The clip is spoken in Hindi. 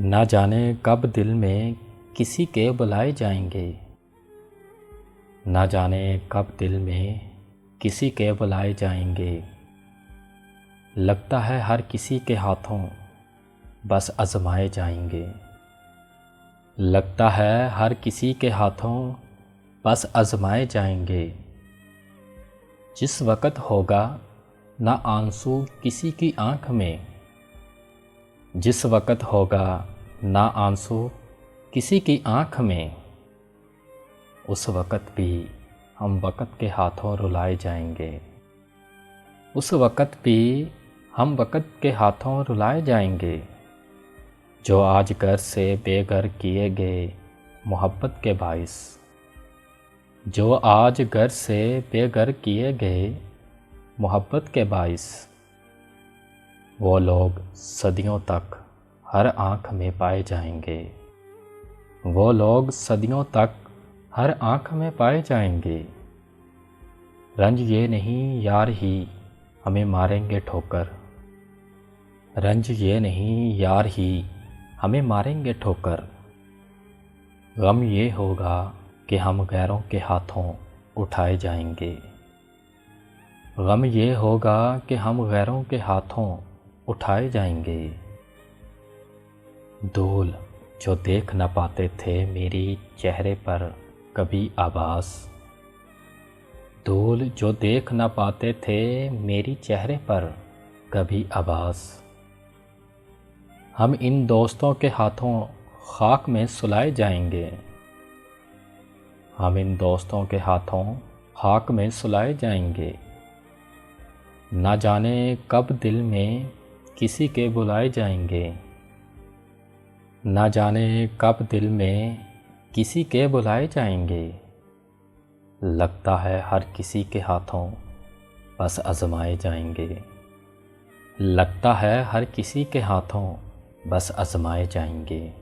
ना जाने कब दिल में किसी के बुलाए जाएंगे। ना जाने कब दिल में किसी के बुलाए जाएंगे। लगता है हर किसी के हाथों बस आजमाए जाएंगे। लगता है हर किसी के हाथों बस आजमाए जाएंगे। जिस वक़्त होगा ना आंसू किसी की आँख में। जिस वक़्त होगा ना आंसू किसी की आँख में, उस वक़्त भी हम वक़्त के हाथों रुलाए जाएंगे। उस वक़्त भी हम वक़्त के हाथों रुलाए जाएंगे। जो आज घर से बेघर किए गए मोहब्बत के बाइस। जो आज घर से बेघर किए गए मोहब्बत के बाइस। वो लोग सदियों तक हर आँख में पाए जाएंगे। वो लोग सदियों तक हर आँख में पाए जाएंगे। रंज ये नहीं यार ही हमें मारेंगे ठोकर। रंज ये नहीं यार ही हमें मारेंगे ठोकर। गम ये होगा कि हम गैरों के हाथों उठाए जाएंगे। गम ये होगा कि हम गैरों के हाथों उठाए जाएंगे। धूल जो देख न पाते थे मेरी चेहरे पर कभी आभास। धूल जो देख न पाते थे मेरी चेहरे पर कभी आभास। हम इन दोस्तों के हाथों खाक में सुलाए जाएंगे। हम इन दोस्तों के हाथों खाक में सुलाए जाएंगे। ना जाने कब दिल में किसी के बुलाए जाएंगे। ना जाने कब दिल में किसी के बुलाए जाएंगे। लगता है हर किसी के हाथों बस आजमाए जाएंगे। लगता है हर किसी के हाथों बस आजमाए जाएंगे।